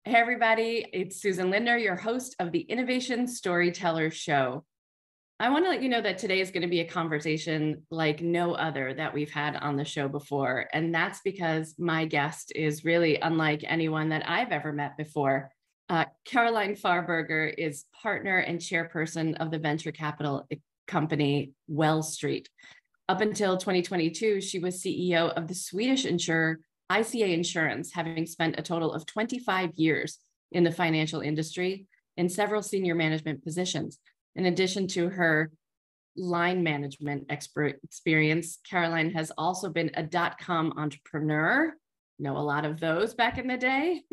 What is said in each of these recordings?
Hey, everybody, it's Susan Lindner, your host of the Innovation Storytellers show. I want to let you know that today is going to be a conversation like no other that we've had on the show before. And that's because my guest is really unlike anyone that I've ever met before. Caroline Farberger is partner and chairperson of the venture capital company Wellstreet. Up until 2022, she was CEO of the Swedish insurer ICA Insurance, having spent a total of 25 years in the financial industry in several senior management positions. In addition to her line management experience, Caroline has also been a dot-com entrepreneur, know a lot of those back in the day,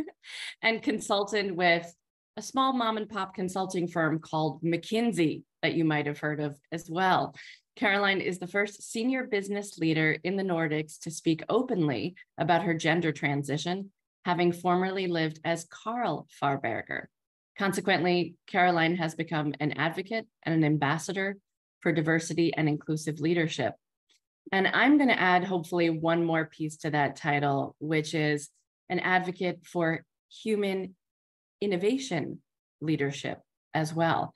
and consultant with a small mom and pop consulting firm called McKinsey that you might have heard of as well. Caroline is the first senior business leader in the Nordics to speak openly about her gender transition, having formerly lived as Carl Farberger. Consequently, Caroline has become an advocate and an ambassador for diversity and inclusive leadership. And I'm going to add hopefully one more piece to that title, which is an advocate for human innovation leadership as well,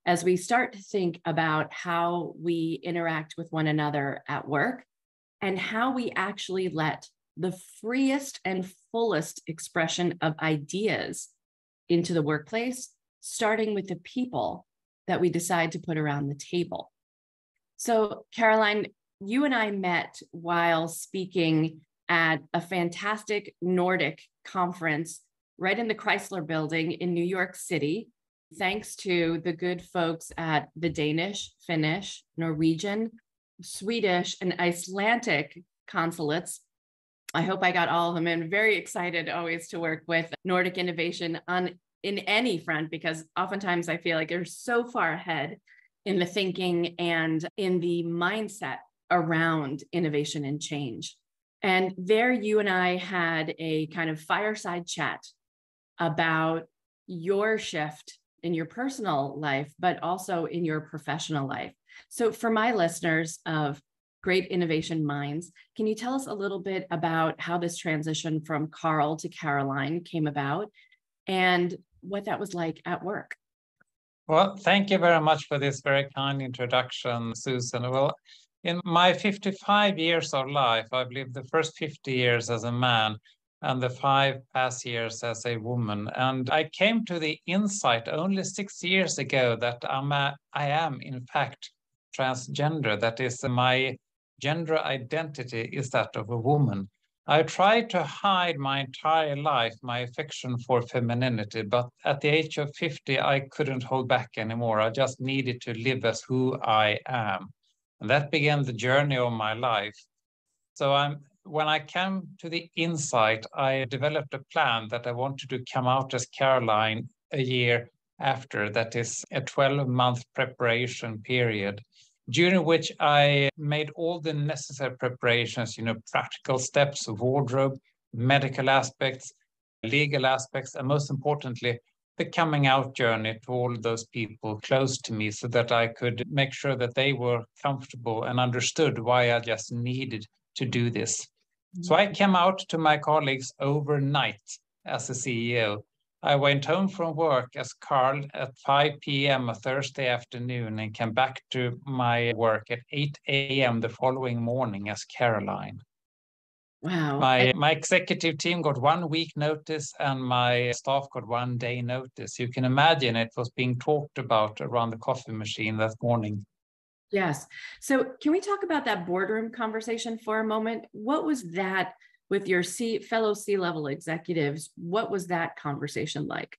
as we start to think about how we interact with one another at work and how we actually let the freest and fullest expression of ideas into the workplace, starting with the people that we decide to put around the table. So, Caroline, you and I met while speaking at a fantastic Nordic conference right in the Chrysler Building in New York City, thanks to the good folks at the Danish, Finnish, Norwegian, Swedish, and Icelandic consulates. I hope I got all of them in. Very excited always to work with Nordic innovation in any front, because oftentimes I feel like they're so far ahead in the thinking and in the mindset around innovation and change. And there you and I had a kind of fireside chat about your shift in your personal life, but also in your professional life. So for my listeners of great innovation minds, can you tell us a little bit about how this transition from Carl to Caroline came about and what that was like at work? Well, thank you very much for this very kind introduction, Susan. Well, in my 55 years of life, I've lived the first 50 years as a man and the 5 past years as a woman. And I came to the insight only 6 years ago that I am, in fact, transgender. That is, my gender identity is that of a woman. I tried to hide my entire life my affection for femininity, but at the age of 50, I couldn't hold back anymore. I just needed to live as who I am. And that began the journey of my life. So when I came to the insight, I developed a plan that I wanted to come out as Caroline a year after. That is a 12-month preparation period, during which I made all the necessary preparations, practical steps, wardrobe, medical aspects, legal aspects, and most importantly, the coming out journey to all those people close to me so that I could make sure that they were comfortable and understood why I just needed to do this. So I came out to my colleagues overnight as a CEO. I went home from work as Carl at 5 p.m. a Thursday afternoon and came back to my work at 8 a.m. the following morning as Caroline. Wow. My executive team got 1 week notice and my staff got 1 day notice. You can imagine it was being talked about around the coffee machine that morning. Yes. So can we talk about that boardroom conversation for a moment? What was that with your fellow C-level executives? What was that conversation like?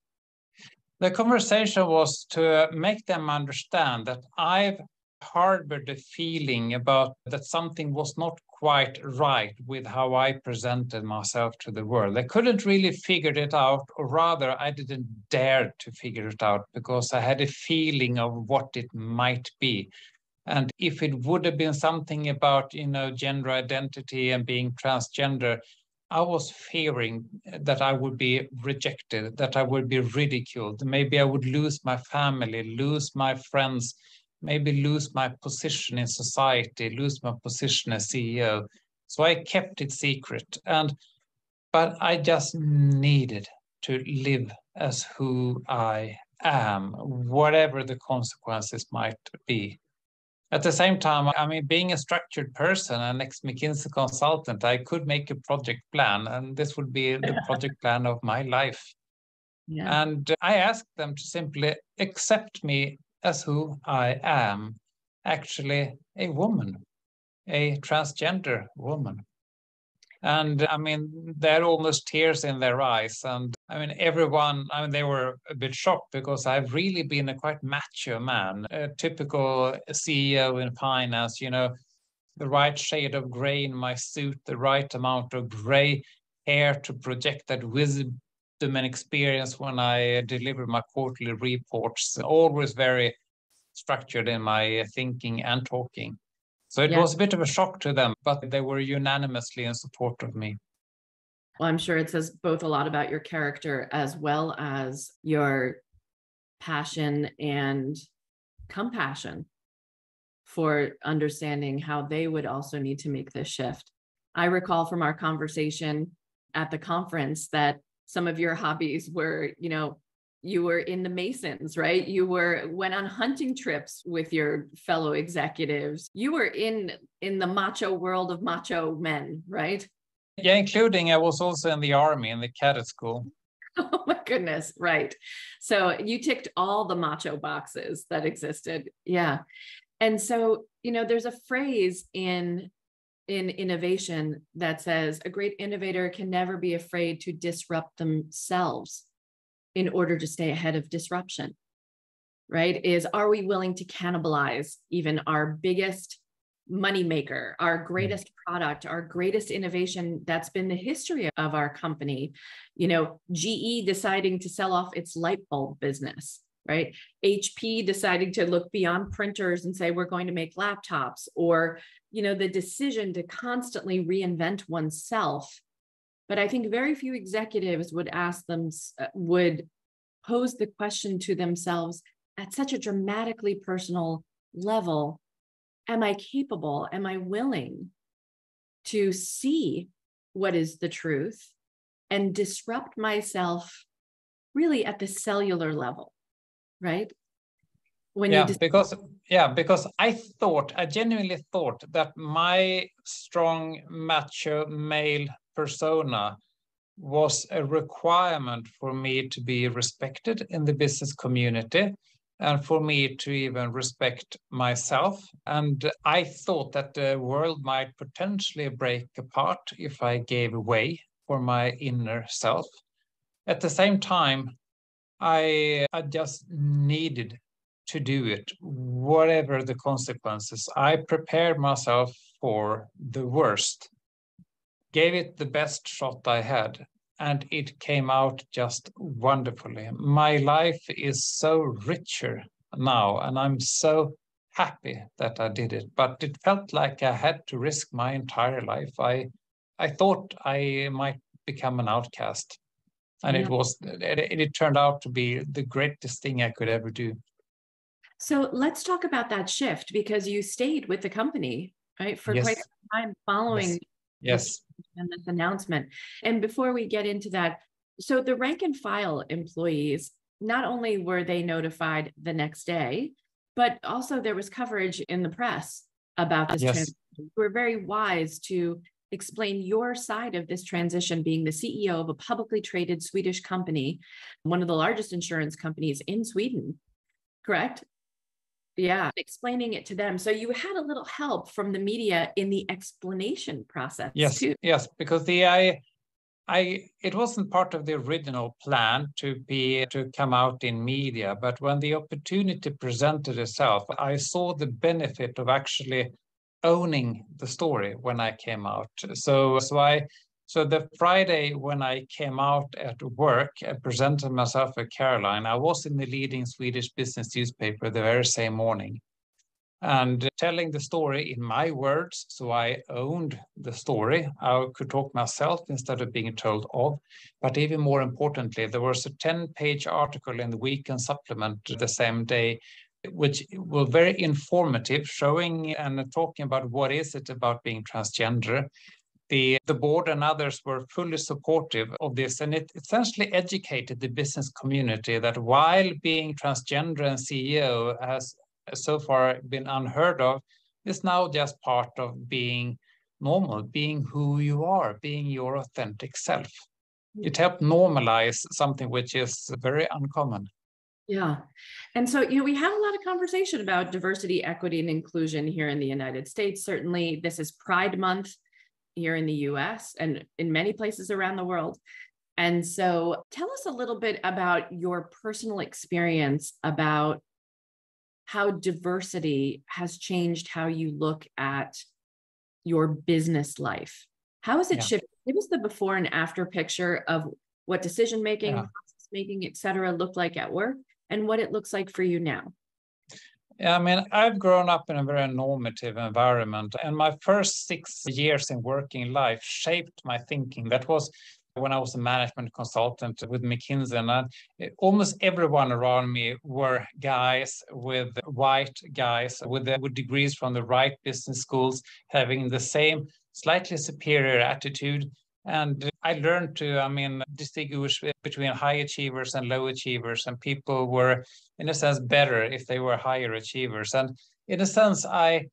The conversation was to make them understand that I've harbored a feeling about that something was not quite right with how I presented myself to the world. I couldn't really figure it out, or rather, I didn't dare to figure it out because I had a feeling of what it might be. And if it would have been something about, gender identity and being transgender, I was fearing that I would be rejected, that I would be ridiculed. Maybe I would lose my family, lose my friends, maybe lose my position in society, lose my position as CEO. So I kept it secret. But I just needed to live as who I am, whatever the consequences might be. At the same time, I mean, being a structured person, an ex-McKinsey consultant, I could make a project plan, and this would be the project plan of my life. Yeah. And I asked them to simply accept me as who I am, actually a woman, a transgender woman. And I mean, they had almost tears in their eyes. And I mean, everyone, I mean, they were a bit shocked because I've really been a quite macho man, a typical CEO in finance, you know, the right shade of gray in my suit, the right amount of gray hair to project that wisdom and experience when I deliver my quarterly reports, always very structured in my thinking and talking. So it was a bit of a shock to them, but they were unanimously in support of me. Well, I'm sure it says both a lot about your character as well as your passion and compassion for understanding how they would also need to make this shift. I recall from our conversation at the conference that some of your hobbies were, you know, you were in the Masons, right? You went on hunting trips with your fellow executives. You were in the macho world of macho men, right? Yeah, including I was also in the army, in the cadet school. Oh my goodness, right. So you ticked all the macho boxes that existed. Yeah. And so, you know, there's a phrase in innovation that says a great innovator can never be afraid to disrupt themselves in order to stay ahead of disruption, right? Are we willing to cannibalize even our biggest moneymaker, our greatest product, our greatest innovation that's been the history of our company? You know, GE deciding to sell off its light bulb business, right? HP deciding to look beyond printers and say, we're going to make laptops, or, you know, the decision to constantly reinvent oneself. But I think very few executives would would pose the question to themselves at such a dramatically personal level. Am I capable? Am I willing to see what is the truth and disrupt myself really at the cellular level, right? Because I genuinely thought that my strong macho male persona was a requirement for me to be respected in the business community and for me to even respect myself. And I thought that the world might potentially break apart if I gave way for my inner self. At the same time, I just needed to do it, whatever the consequences. I prepared myself for the worst, gave it the best shot I had, and it came out just wonderfully. My life is so richer now, and I'm so happy that I did it. But it felt like I had to risk my entire life. I thought I might become an outcast. And it turned out to be the greatest thing I could ever do. So let's talk about that shift, because you stayed with the company, right, for quite some time following this announcement. And before we get into that, so the rank and file employees, not only were they notified the next day, but also there was coverage in the press about this transition. You were very wise to explain your side of this transition, being the CEO of a publicly traded Swedish company, one of the largest insurance companies in Sweden, correct? Yeah, explaining it to them. So you had a little help from the media in the explanation process too. Yes, because it wasn't part of the original plan to come out in media, but when the opportunity presented itself, I saw the benefit of actually owning the story when I came out. So the Friday when I came out at work, I presented myself at Caroline. I was in the leading Swedish business newspaper the very same morning, and telling the story in my words. So I owned the story. I could talk myself instead of being told of. But even more importantly, there was a 10-page article in the weekend supplement the same day, which was very informative, showing and talking about what is it about being transgender. the board and others were fully supportive of this, and it essentially educated the business community that while being transgender and CEO has so far been unheard of, is now just part of being normal, being who you are, being your authentic self. It helped normalize something which is very uncommon. Yeah. And so, we have a lot of conversation about diversity, equity, and inclusion here in the United States. Certainly, this is Pride Month here in the US and in many places around the world. And so tell us a little bit about your personal experience about how diversity has changed how you look at your business life. How has it shifted? Give us the before and after picture of what decision making, process making, et cetera, looked like at work and what it looks like for you now. Yeah, I mean, I've grown up in a very normative environment, and my first 6 years in working life shaped my thinking. That was when I was a management consultant with McKinsey, and almost everyone around me were guys, with white guys with degrees from the right business schools, having the same slightly superior attitude. And I learned to, distinguish between high achievers and low achievers, and people were, in a sense, better if they were higher achievers. And in a sense, I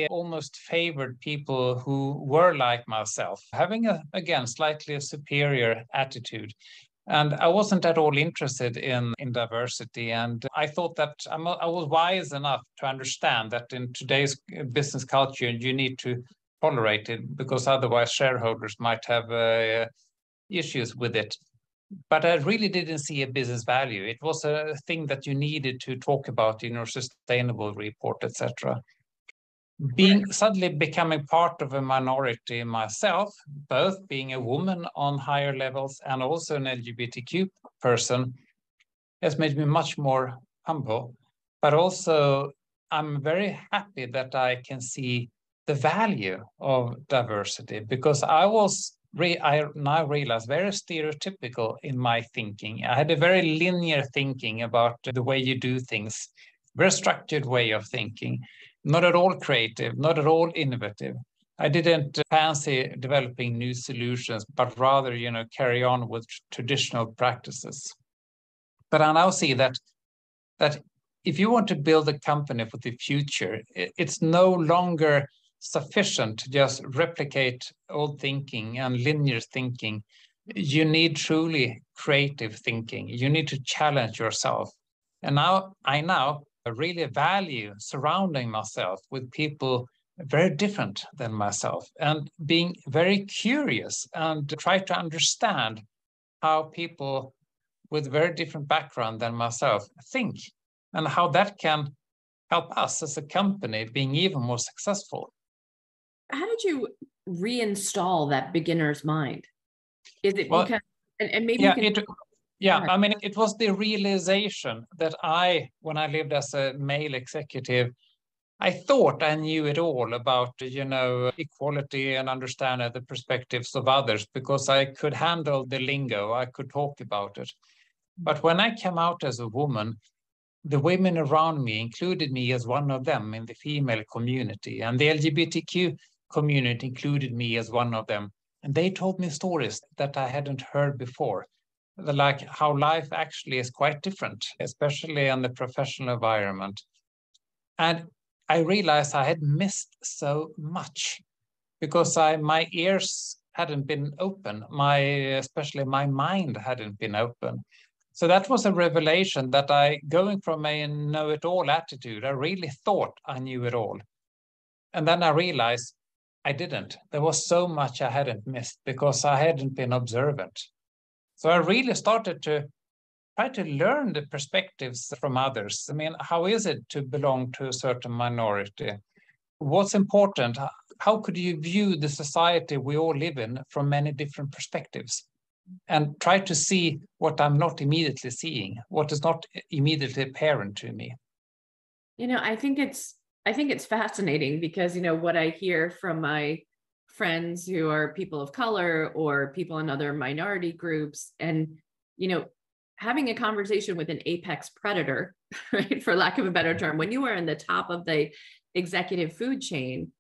almost favored people who were like myself, having again, slightly superior attitude. And I wasn't at all interested in diversity. And I thought that I was wise enough to understand that in today's business culture, you need to tolerate it, because otherwise shareholders might have issues with it. But I really didn't see a business value. It was a thing that you needed to talk about in your sustainable report, etc. Suddenly becoming part of a minority myself, both being a woman on higher levels and also an LGBTQ person, has made me much more humble. But also, I'm very happy that I can see the value of diversity, because I now realize very stereotypical in my thinking. I had a very linear thinking about the way you do things, very structured way of thinking, not at all creative, not at all innovative. I didn't fancy developing new solutions, but rather, carry on with traditional practices. But I now see that if you want to build a company for the future, it's no longer sufficient to just replicate old thinking and linear thinking. You need truly creative thinking. You need to challenge yourself. And I really value surrounding myself with people very different than myself, and being very curious and try to understand how people with very different background than myself think, and how that can help us as a company being even more successful. How did you reinstall that beginner's mind? Is it because, and maybe you can... It was the realization that when I lived as a male executive, I thought I knew it all about, equality and understanding the perspectives of others, because I could handle the lingo, I could talk about it. But when I came out as a woman, the women around me included me as one of them in the female community, and the LGBTQ community included me as one of them. And they told me stories that I hadn't heard before, like how life actually is quite different, especially in the professional environment. And I realized I had missed so much, because my ears hadn't been open, especially my mind hadn't been open. So that was a revelation that going from a know-it-all attitude, I really thought I knew it all. And then I realized I didn't. There was so much I hadn't missed because I hadn't been observant. So I really started to try to learn the perspectives from others. I mean, how is it to belong to a certain minority? What's important? How could you view the society we all live in from many different perspectives? And try to see what I'm not immediately seeing, what is not immediately apparent to me. I think it's fascinating, because, what I hear from my friends who are people of color or people in other minority groups, and, having a conversation with an apex predator, right, for lack of a better term, when you are in the top of the executive food chain,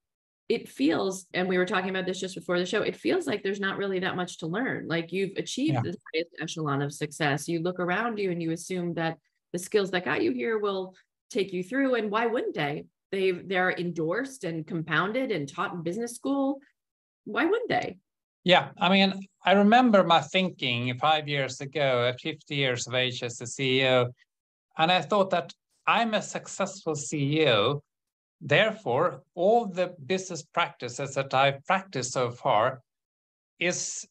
it feels, and we were talking about this just before the show, it feels like there's not really that much to learn. Like you've achieved the highest echelon of success. You look around you and you assume that the skills that got you here will take you through. And why wouldn't they? They're endorsed and compounded and taught in business school. Why wouldn't they? Yeah, I mean, I remember my thinking 5 years ago at 50 years of age as a CEO, and I thought that I'm a successful CEO. Therefore, all the business practices that I've practiced so far is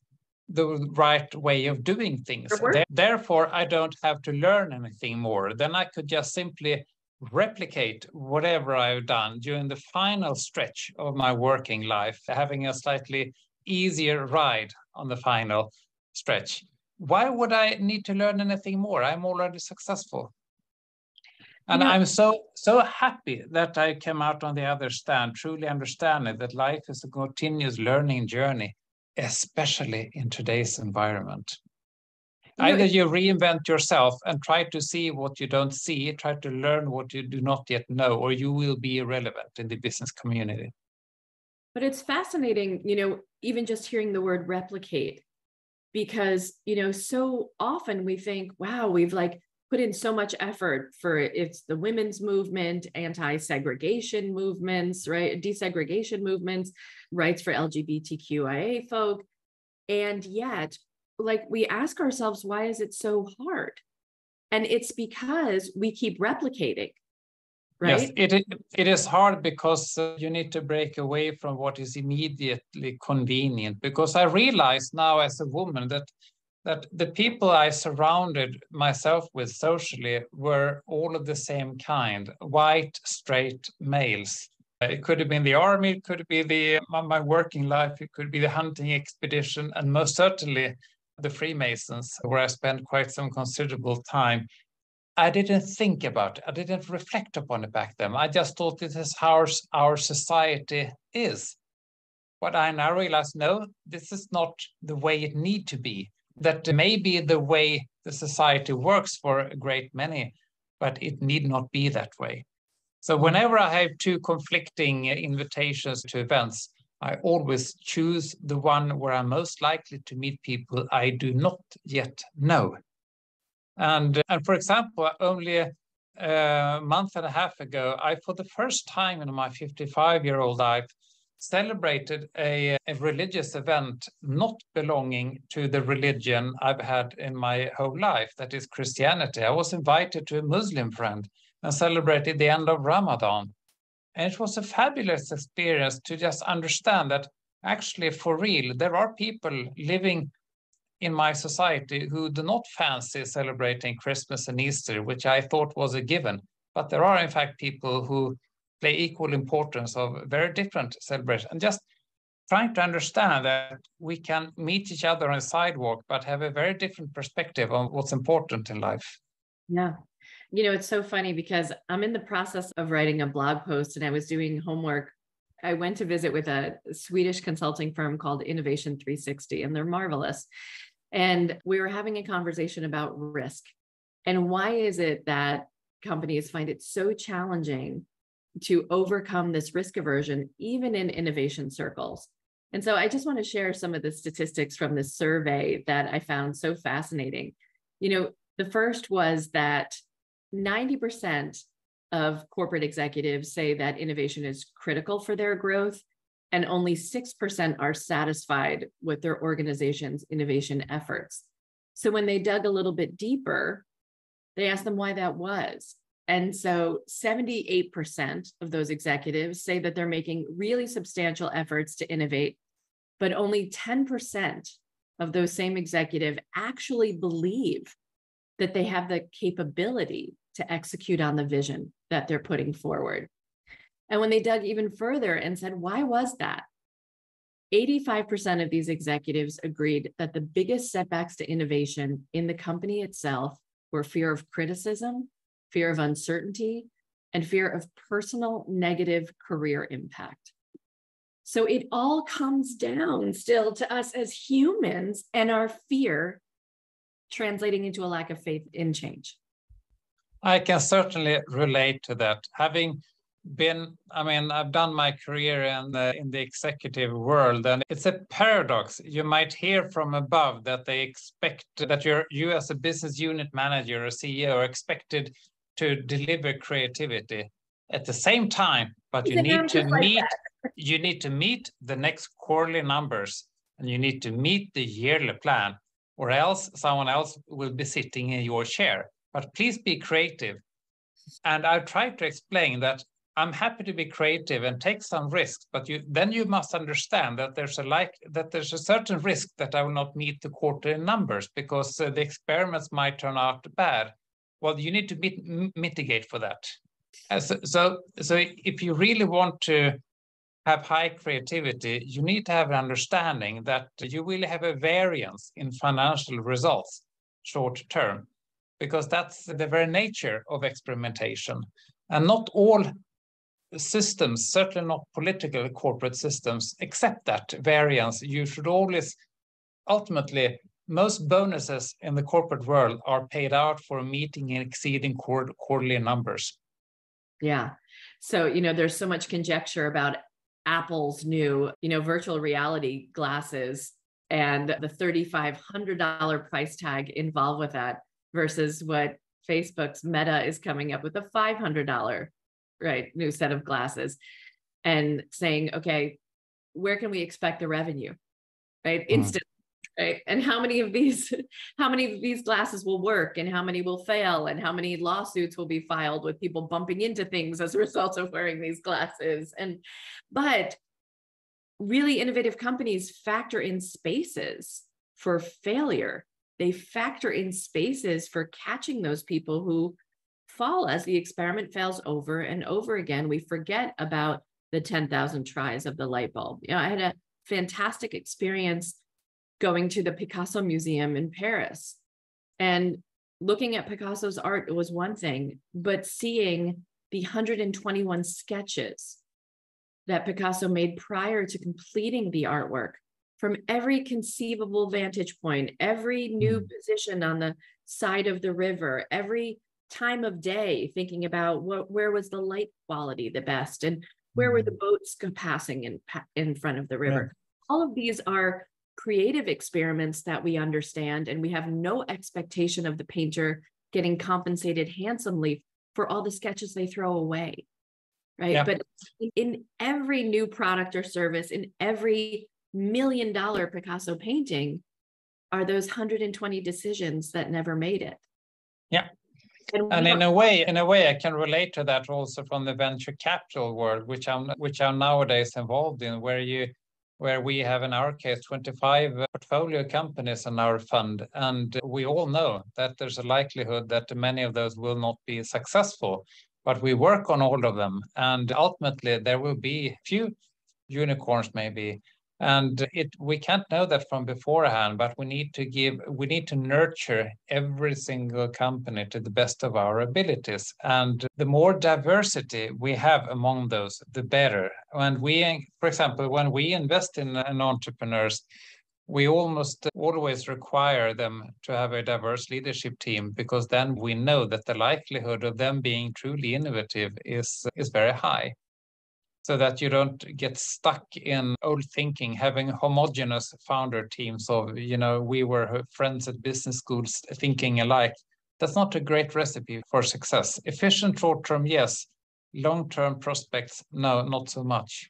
the right way of doing things. Therefore, I don't have to learn anything more. Then I could just simply replicate whatever I've done during the final stretch of my working life, having a slightly easier ride on the final stretch. Why would I need to learn anything more? I'm already successful. And I'm so happy that I came out on the other stand, truly understanding that life is a continuous learning journey, especially in today's environment. Either you reinvent yourself and try to see what you don't see, try to learn what you do not yet know, or you will be irrelevant in the business community. But it's fascinating, even just hearing the word replicate, because, so often we think, wow, we've put in so much effort for it's the women's movement, anti-segregation movements, right? Desegregation movements, rights for LGBTQIA folk. And yet, we ask ourselves, why is it so hard? And it's because we keep replicating, right? Yes, it is hard because you need to break away from what is immediately convenient. Because I realize now as a woman that the people I surrounded myself with socially were all of the same kind, white, straight males. It could have been the army, it could be my working life, it could be the hunting expedition, and most certainly the Freemasons, where I spent quite some considerable time. I didn't think about it. I didn't reflect upon it back then. I just thought this is how our society is. But I now realize, no, this is not the way it need to be. That may be the way the society works for a great many, but it need not be that way. So whenever I have two conflicting invitations to events, I always choose the one where I'm most likely to meet people I do not yet know. And for example, only a month and a half ago, I, for the first time in my 55-year-old life, celebrated a religious event not belonging to the religion I've had in my whole life, that is Christianity. I was invited to a Muslim friend and celebrated the end of Ramadan. And it was a fabulous experience to just understand that actually, for real, there are people living in my society who do not fancy celebrating Christmas and Easter, which I thought was a given. But there are, in fact, people who play equal importance of very different celebrations. And just trying to understand that we can meet each other on a sidewalk, but have a very different perspective on what's important in life. Yeah. It's so funny because I'm in the process of writing a blog post and I was doing homework. I went to visit with a Swedish consulting firm called Innovation 360, and they're marvelous. And we were having a conversation about risk. And why is it that companies find it so challenging to overcome this risk aversion, even in innovation circles? And so I just want to share some of the statistics from this survey that I found so fascinating. The first was that 90% of corporate executives say that innovation is critical for their growth, and only 6% are satisfied with their organization's innovation efforts. So when they dug a little bit deeper, they asked them why that was. And so 78% of those executives say that they're making really substantial efforts to innovate, but only 10% of those same executives actually believe that they have the capability to execute on the vision that they're putting forward. And when they dug even further and said, why was that? 85% of these executives agreed that the biggest setbacks to innovation in the company itself were fear of criticism, fear of uncertainty, and fear of personal negative career impact. So it all comes down still to us as humans and our fear translating into a lack of faith in change. I can certainly relate to that. Having I've done my career in the executive world, and it's a paradox. You might hear from above that they expect that you as a business unit manager or CEO are expected to deliver creativity at the same time, but you need to meet the next quarterly numbers, and you need to meet the yearly plan, or else someone else will be sitting in your chair. But please be creative. And I've tried to explain that I'm happy to be creative and take some risks, but you must understand that there's a certain risk that I will not meet the quarterly numbers because the experiments might turn out bad. Well, you need to mitigate for that. So if you really want to have high creativity, you need to have an understanding that you will have a variance in financial results short term, because that's the very nature of experimentation. And not all systems, certainly not political corporate systems, accept that variance. You should always, ultimately, most bonuses in the corporate world are paid out for meeting and exceeding quarterly numbers. Yeah. So, there's so much conjecture about Apple's new, virtual reality glasses and the $3,500 price tag involved with that versus what Facebook's Meta is coming up with, a $500, right, new set of glasses, and saying, okay, where can we expect the revenue, right? Instantly, right? And how many of these glasses will work, and how many will fail, and how many lawsuits will be filed with people bumping into things as a result of wearing these glasses? But really innovative companies factor in spaces for failure. They factor in spaces for catching those people who fall as the experiment fails over and over again. We forget about the 10,000 tries of the light bulb. I had a fantastic experience going to the Picasso Museum in Paris, and looking at Picasso's art was one thing, but seeing the 121 sketches that Picasso made prior to completing the artwork from every conceivable vantage point, every new position on the side of the river, every time of day, thinking about where was the light quality the best, and where were the boats passing in front of the river. All of these are creative experiments that we understand, and we have no expectation of the painter getting compensated handsomely for all the sketches they throw away, right? Yeah. But in every new product or service, in every $1 million Picasso painting, are those 120 decisions that never made it. Yeah. And in a way, I can relate to that also from the venture capital world, which I'm nowadays involved in, where we have, in our case, 25 portfolio companies in our fund. And we all know that there's a likelihood that many of those will not be successful, but we work on all of them. And ultimately, there will be a few unicorns maybe. And we can't know that from beforehand, but we need to nurture every single company to the best of our abilities. And the more diversity we have among those, the better. And for example, when we invest in entrepreneurs, we almost always require them to have a diverse leadership team, because then we know that the likelihood of them being truly innovative is very high. So that you don't get stuck in old thinking, having homogeneous founder teams of, we were friends at business schools thinking alike. That's not a great recipe for success. Efficient short-term, yes. Long-term prospects, no, not so much.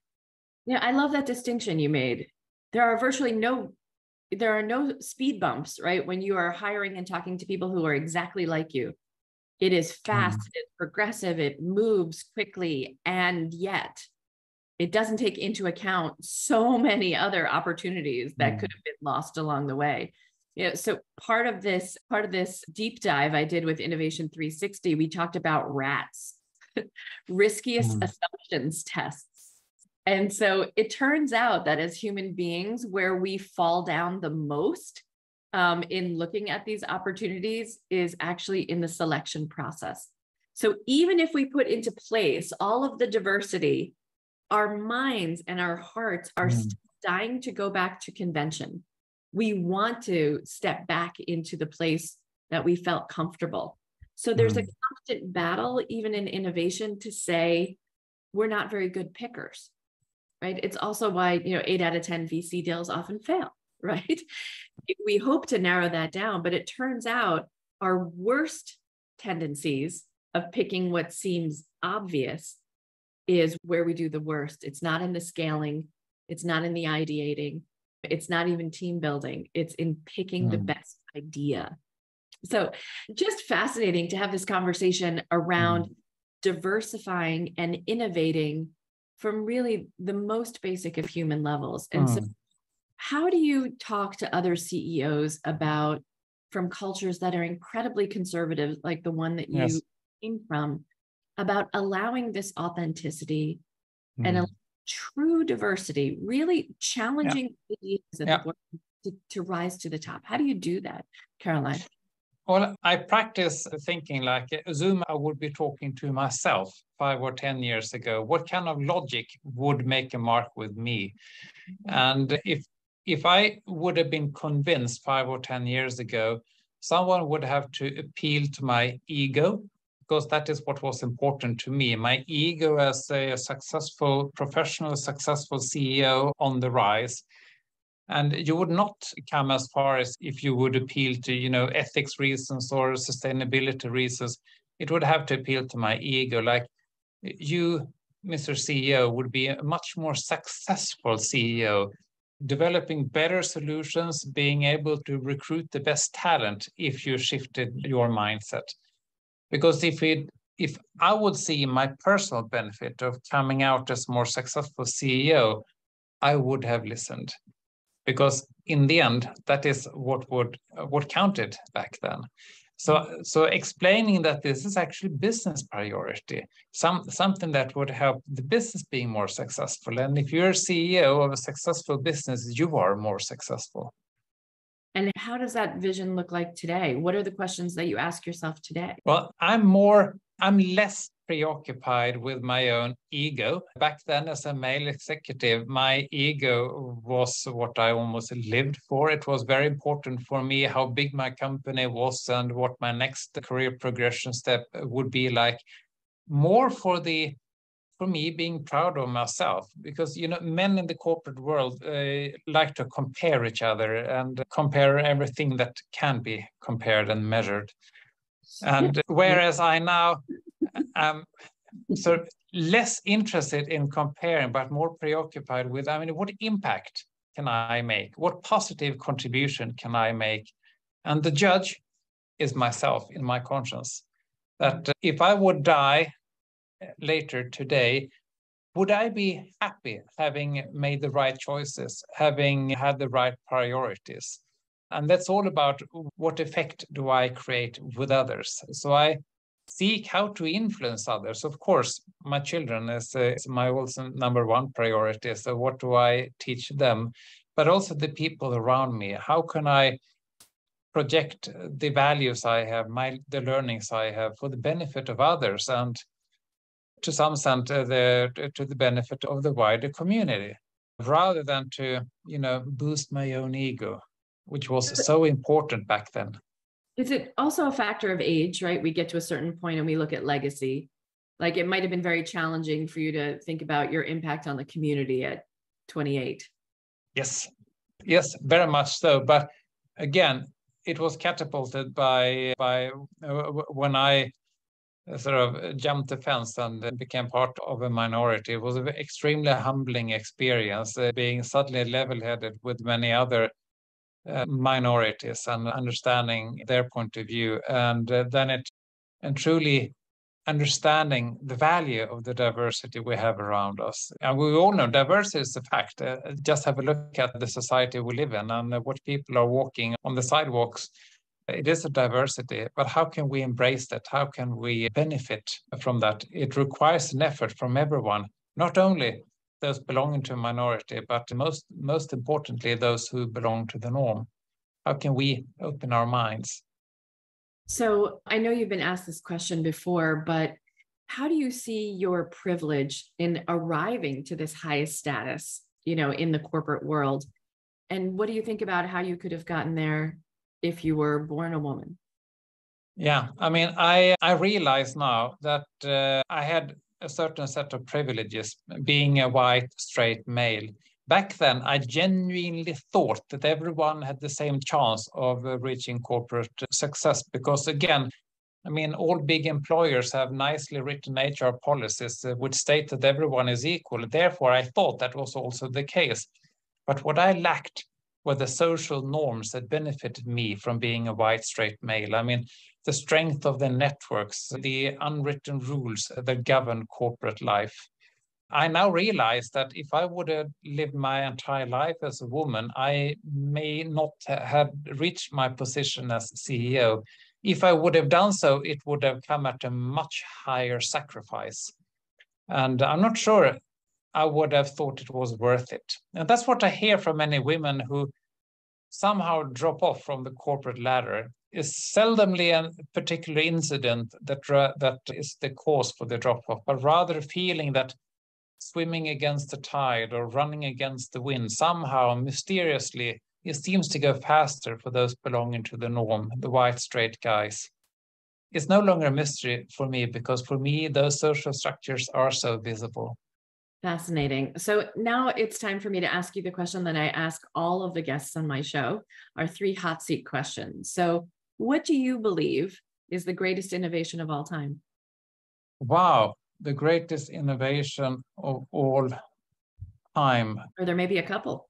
Yeah, I love that distinction you made. There are no speed bumps, right? When you are hiring and talking to people who are exactly like you. It is fast, it's progressive, it moves quickly, and yet it doesn't take into account so many other opportunities that could have been lost along the way. So part of this deep dive I did with Innovation 360, we talked about RATs, riskiest assumptions tests. And so it turns out that as human beings, where we fall down the most in looking at these opportunities is actually in the selection process. So even if we put into place all of the diversity, our minds and our hearts are dying to go back to convention. We want to step back into the place that we felt comfortable. So there's a constant battle, even in innovation, to say, we're not very good pickers, right? It's also why, 8 out of 10 VC deals often fail, right? We hope to narrow that down, but it turns out our worst tendencies of picking what seems obvious is where we do the worst. It's not in the scaling. It's not in the ideating. It's not even team building. It's in picking the best idea. So just fascinating to have this conversation around diversifying and innovating from really the most basic of human levels. And so how do you talk to other CEOs about, from cultures that are incredibly conservative, like the one that you came from, about allowing this authenticity and a true diversity, really challenging ideas at the board to rise to the top? How do you do that, Caroline? Well, I practice thinking like, assume I would be talking to myself 5 or 10 years ago. What kind of logic would make a mark with me? And if I would have been convinced 5 or 10 years ago, someone would have to appeal to my ego, because that is what was important to me. My ego as a successful professional, successful CEO on the rise. And you would not come as far as if you would appeal to, ethics reasons or sustainability reasons. It would have to appeal to my ego. Like you, Mr. CEO, would be a much more successful CEO, developing better solutions, being able to recruit the best talent if you shifted your mindset. Because if I would see my personal benefit of coming out as more successful CEO, I would have listened. Because in the end, that is what counted back then. So explaining that this is actually business priority, something that would help the business being more successful. And if you're a CEO of a successful business, you are more successful. And how does that vision look like today? What are the questions that you ask yourself today? Well, I'm less preoccupied with my own ego. Back then, as a male executive, my ego was what I almost lived for. It was very important for me how big my company was and what my next career progression step would be like. More for me being proud of myself, because men in the corporate world like to compare each other and compare everything that can be compared and measured. And whereas I now am so less interested in comparing, but more preoccupied with, what impact can I make? What positive contribution can I make? And the judge is myself in my conscience. That if I would die later today, would I be happy having made the right choices, having had the right priorities? And that's all about what effect do I create with others. So I seek how to influence others. Of course, my children is my also number one priority. So what do I teach them? But also the people around me. How can I project the values I have, the learnings I have for the benefit of others, and to some extent to the benefit of the wider community, rather than to boost my own ego, which was so important back then. Is it also a factor of age, right? We get to a certain point and we look at legacy. Like it might have been very challenging for you to think about your impact on the community at 28. Yes, very much so. But again, it was catapulted by when I sort of jumped the fence and became part of a minority. It was an extremely humbling experience, being suddenly level-headed with many other minorities and understanding their point of view, and truly understanding the value of the diversity we have around us. And we all know diversity is a fact. Just have a look at the society we live in and what people are walking on the sidewalks. It is a diversity, but how can we embrace that? How can we benefit from that? It requires an effort from everyone, not only those belonging to a minority, but most importantly, those who belong to the norm. How can we open our minds? So I know you've been asked this question before, but how do you see your privilege in arriving to this highest status, in the corporate world? And what do you think about how you could have gotten there if you were born a woman? Yeah, I realize now that I had a certain set of privileges, being a white, straight male. Back then, I genuinely thought that everyone had the same chance of reaching corporate success because, again, I mean, all big employers have nicely written HR policies which state that everyone is equal. Therefore, I thought that was also the case. But what I lacked were the social norms that benefited me from being a white, straight male. I mean, the strength of the networks, the unwritten rules that govern corporate life. I now realize that if I would have lived my entire life as a woman, I may not have reached my position as CEO. If I would have done so, it would have come at a much higher sacrifice. And I'm not sure I would have thought it was worth it. And that's what I hear from many women who somehow drop off from the corporate ladder. Is seldomly a particular incident that is the cause for the drop-off, but rather feeling that swimming against the tide or running against the wind, somehow mysteriously, it seems to go faster for those belonging to the norm, the white, straight guys. It's no longer a mystery for me because for me, those social structures are so visible. Fascinating. So now it's time for me to ask you the question that I ask all of the guests on my show, our 3 hot seat questions. So what do you believe is the greatest innovation of all time? Wow, the greatest innovation of all time. Or there may be a couple.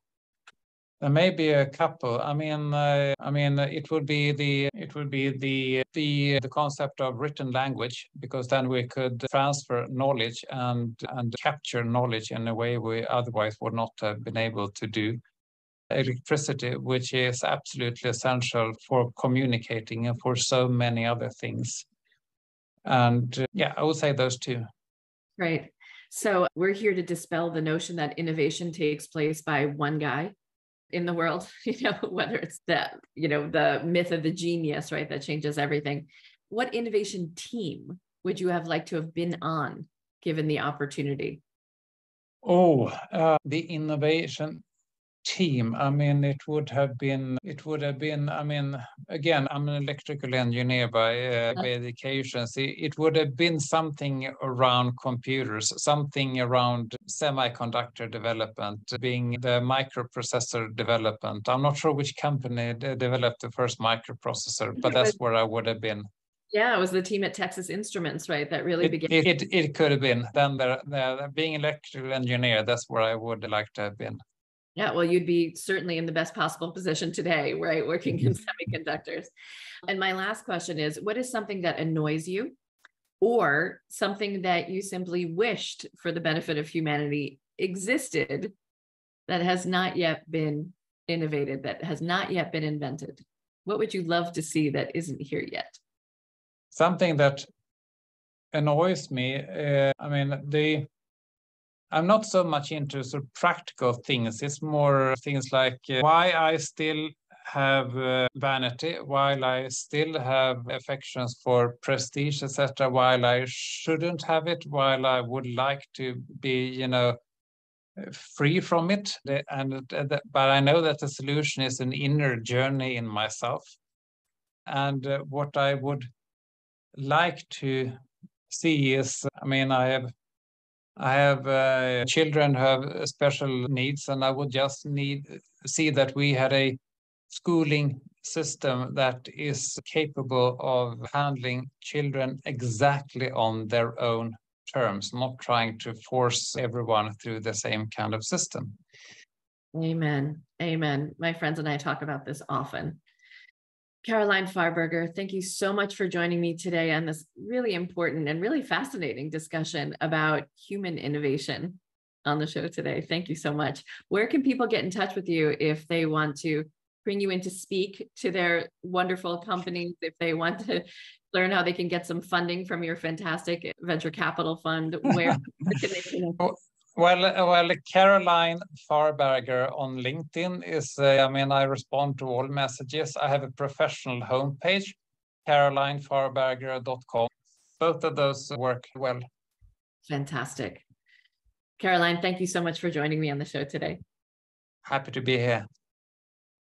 There may be a couple. I mean, it would be the concept of written language, because then we could transfer knowledge and capture knowledge in a way we otherwise would not have been able to do. Electricity, which is absolutely essential for communicating and for so many other things. And yeah, I would say those 2. Right. So we're here to dispel the notion that innovation takes place by one guy in the world, whether it's the myth of the genius, right, that changes everything. What innovation team would you have liked to have been on, given the opportunity? The innovation team. I mean, it would have been, I mean, again, I'm an electrical engineer by education. See, it would have been something around computers, something around semiconductor development, being the microprocessor development. I'm not sure which company developed the first microprocessor, but that's where I would have been. Yeah, it was the team at Texas Instruments, right? That really began. It could have been. Then being an electrical engineer, that's where I would like to have been. Yeah, well, you'd be certainly in the best possible position today, right? Working in semiconductors. And my last question is, what is something that annoys you or something that you simply wished for the benefit of humanity existed that has not yet been innovated, that has not yet been invented? What would you love to see that isn't here yet? Something that annoys me, I'm not so much into sort of practical things. It's more things like why I still have vanity, while I still have affections for prestige, etc., while I shouldn't have it, while I would like to be, free from it. But I know that the solution is an inner journey in myself. And what I would like to see is, I have children who have special needs, and I would just see that we had a schooling system that is capable of handling children exactly on their own terms, not trying to force everyone through the same kind of system. Amen. Amen. My friends and I talk about this often. Caroline Farberger, thank you so much for joining me today on this really important and really fascinating discussion about human innovation on the show today. Thank you so much. Where can people get in touch with you if they want to bring you in to speak to their wonderful companies, if they want to learn how they can get some funding from your fantastic venture capital fund? Where can they connect? Well, Caroline Farberger on LinkedIn is, I respond to all messages. I have a professional homepage, carolinefarberger.com. Both of those work well. Fantastic. Caroline, thank you so much for joining me on the show today. Happy to be here.